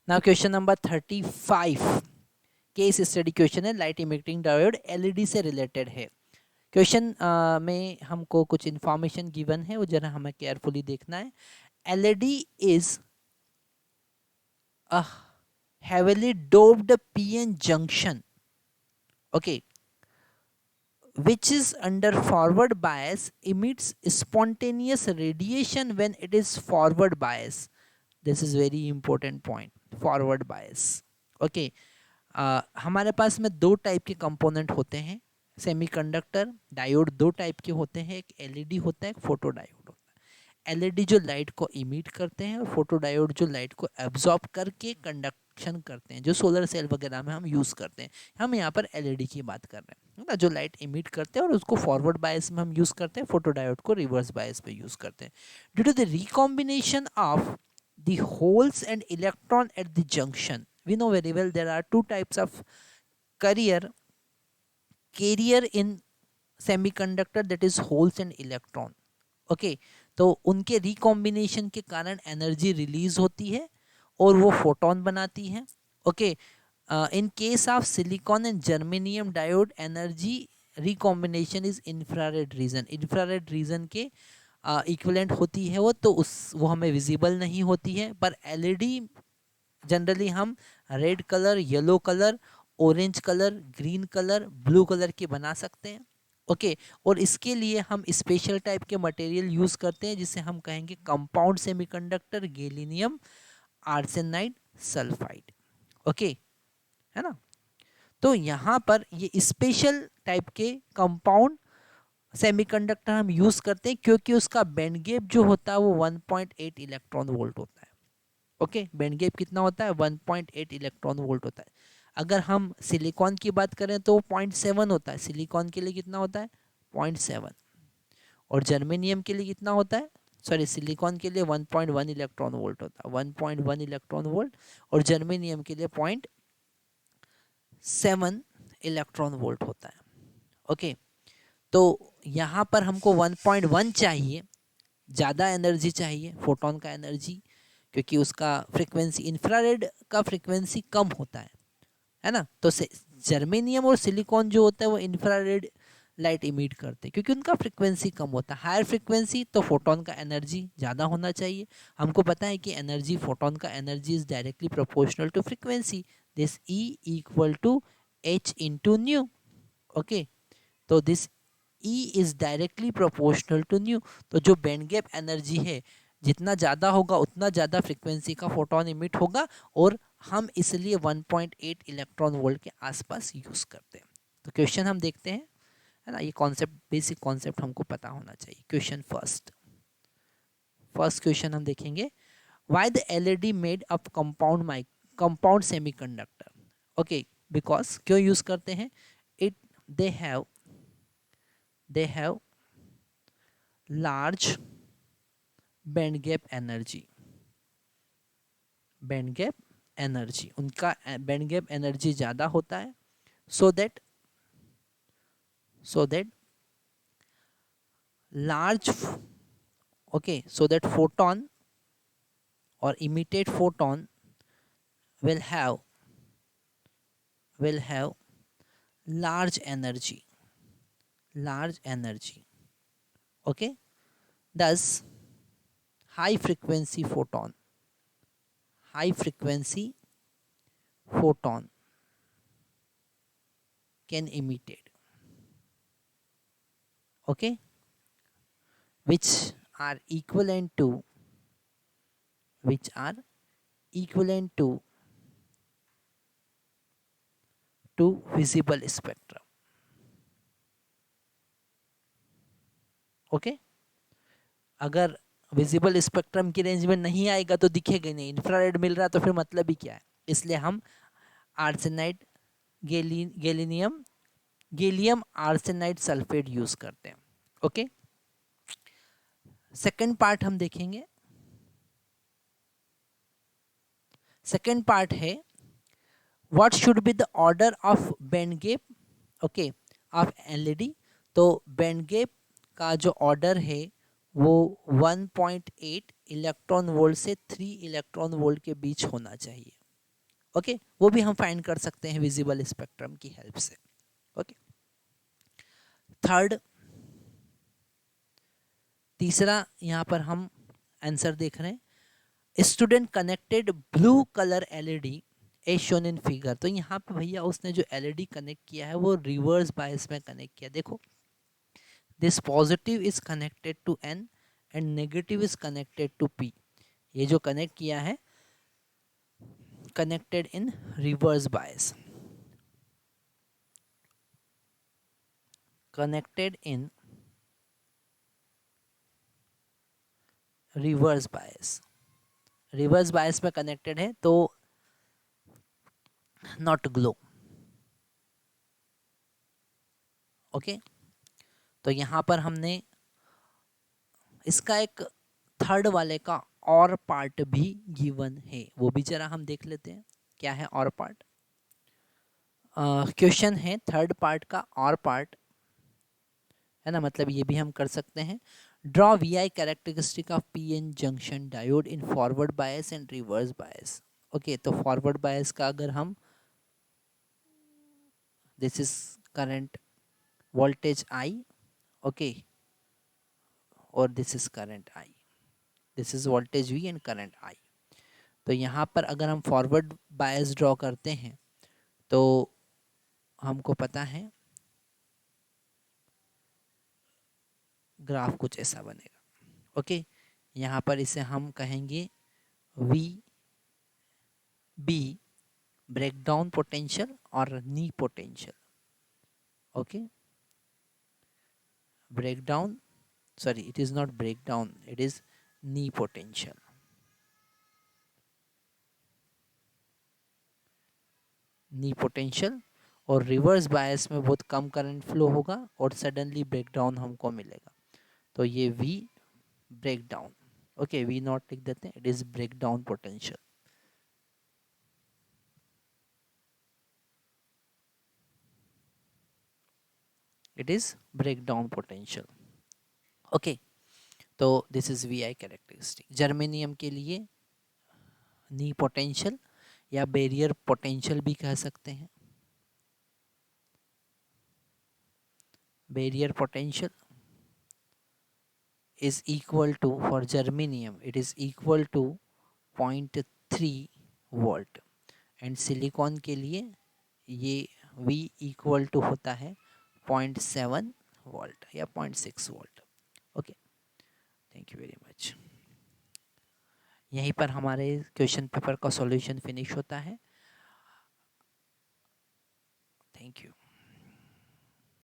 Now question number 35 case study question है, light emitting diode LED से related है। Question में हमको कुछ इंफॉर्मेशन गिवन है, वो जरा हमें केयरफुली देखना है। LED is a heavily doped PN junction, okay, which is under forward bias emits spontaneous radiation when it is forward bias. This is very important point, forward bias, okay. हमारे पास में दो type के component होते हैं semiconductor diode, दो type के होते हैं, एक एलईडी होता है, एक फोटो डायोड होता है। एलईडी जो लाइट को इमिट करते हैं और फोटो डायोड जो लाइट को एब्जॉर्ब करके कंडक्शन करते हैं, जो सोलर सेल वगैरह में हम यूज़ करते हैं। हम यहाँ पर एलईडी की बात कर रहे हैं ना, जो लाइट इमिट करते हैं और उसको फॉरवर्ड बायस में हम यूज़ करते हैं, फोटो डायोड को रिवर्स बायस में यूज़ करते हैं। Due to the recombination of the holes and electron at the junction, we know very well there are two types of carrier in semiconductor, that is holes and electron, okay. तो उनके recombination के कारण energy release होती है और वो photon बनाती है, okay. In case of silicon and germanium diode energy recombination is infrared reason, infrared reason के इक्विवेलेंट होती है वो, तो वो हमें विजिबल नहीं होती है। पर एलईडी जनरली हम red colour, yellow colour, orange colour, green colour, blue colour के बना सकते हैं, ओके। और इसके लिए हम स्पेशल टाइप के मटेरियल यूज़ करते हैं जिसे हम कहेंगे compound semiconductor gallium arsenide sulphide, okay, है ना। तो यहाँ पर ये स्पेशल टाइप के कंपाउंड सेमीकंडक्टर हम यूज़ करते हैं क्योंकि उसका बैंड गैप जो होता है वो 1.8 इलेक्ट्रॉन वोल्ट होता है, ओके। बैंड गैप कितना होता है? 1.8 इलेक्ट्रॉन वोल्ट होता है। अगर हम सिलिकॉन की बात करें तो 0.7 होता है, सिलिकॉन के लिए कितना होता है? 0.7। और जर्मेनियम के लिए कितना होता है? सॉरी, सिलिकॉन के लिए 1.1 इलेक्ट्रॉन वोल्ट होता है, 1.1 इलेक्ट्रॉन वोल्ट, और जर्मेनियम के लिए 0.7 इलेक्ट्रॉन वोल्ट होता है, ओके। तो यहाँ पर हमको 1.1 चाहिए, ज़्यादा एनर्जी चाहिए, फोटोन का एनर्जी, क्योंकि उसका फ्रिक्वेंसी, इंफ्रारेड का फ्रिक्वेंसी कम होता है ना। तो जर्मेनियम और सिलिकॉन जो होता है वो इंफ्रारेड लाइट इमिट करते हैं क्योंकि उनका फ्रिक्वेंसी कम होता है। हायर फ्रिक्वेंसी तो फोटोन का एनर्जी ज़्यादा होना चाहिए। हमको पता है कि एनर्जी, फोटोन का energy is directly proportional to frequency, this E equal to H into nu, okay. तो this E is directly proportional to nu. तो जो बैंड गैप एनर्जी है, जितना ज़्यादा होगा उतना ज़्यादा फ्रिक्वेंसी का फोटोन इमिट होगा, और हम इसलिए 1.8 इलेक्ट्रॉन वोल्ट के आसपास यूज़ करते हैं। तो क्वेश्चन हम देखते हैं, है ना। ये कॉन्सेप्ट, बेसिक कॉन्सेप्ट हमको पता होना चाहिए। क्वेश्चन फर्स्ट क्वेश्चन हम देखेंगे, why the LED made up compound semiconductor, okay. Because क्यों यूज़ करते हैं? It they have large band gap energy, उनका बैंड गैप एनर्जी ज़्यादा होता है, so that large okay, so that photon or emitted photon will have large energy, okay. Thus high frequency photon can emitted, okay, which are equivalent to visible spectrum, okay. अगर visible spectrum की range में नहीं आएगा तो दिखेगा नहीं, infrared मिल रहा है तो फिर मतलब ही क्या है। इसलिए हम arsenide gallium arsenide sulphate use करते हैं, ओके। सेकंड पार्ट हम देखेंगे। सेकंड पार्ट है what should be the order of band gap, okay, of LED. तो बैंड गैप का जो ऑर्डर है वो 1.8 इलेक्ट्रॉन वोल्ट से 3 इलेक्ट्रॉन वोल्ट के बीच होना चाहिए, ओके, वो भी हम फाइंड कर सकते हैं विजिबल स्पेक्ट्रम की हेल्प से। ओके, थर्ड, तीसरा यहाँ पर हम आंसर देख रहे हैं, student connected blue colour LED as shown in figure. तो यहाँ पे भैया उसने जो एलईडी कनेक्ट किया है वो रिवर्स बायस में कनेक्ट किया। देखो, this positive is connected to N and negative is connected to P. ये जो कनेक्ट किया है connected in reverse bias, connected in reverse bias, reverse bias में कनेक्टेड है तो नॉट ग्लो। ओके, तो यहाँ पर हमने इसका एक थर्ड वाले का और पार्ट भी गिवन है, वो भी जरा हम देख लेते हैं क्या है और पार्ट। क्वेश्चन है थर्ड पार्ट का और पार्ट है ना, मतलब ये भी हम कर सकते हैं। Draw V I characteristic of P N junction diode in forward bias and reverse bias. Okay, तो फॉरवर्ड बायस का अगर हम, this is current voltage I, okay, और this is current I, this is voltage V and current I. तो यहाँ पर अगर हम फॉरवर्ड बायस ड्रॉ करते हैं तो हमको पता है ग्राफ कुछ ऐसा बनेगा। ओके, यहाँ पर इसे हम कहेंगे वी बी ब्रेकडाउन पोटेंशियल और knee potential. Okay, breakdown, sorry, it is not breakdown, it is knee potential। Knee potential, और रिवर्स बायस में बहुत कम करंट फ्लो होगा और सडनली ब्रेकडाउन हमको मिलेगा। तो ये V breakdown, okay, V naught लिख देते हैं, it is breakdown potential. It is breakdown potential. Okay, तो this is V I characteristic. Germanium के लिए नी पोटेंशियल या बैरियर पोटेंशियल भी कह सकते हैं। Barrier potential is equal to, for germanium it is equal to 0.3 volt, and silicon के लिए ये V इक्वल टू होता है 0.7 वोल्ट या 0.6 volt. Okay, thank you very much. यहीं पर हमारे क्वेश्चन पेपर का सॉल्यूशन फिनिश होता है। Thank you.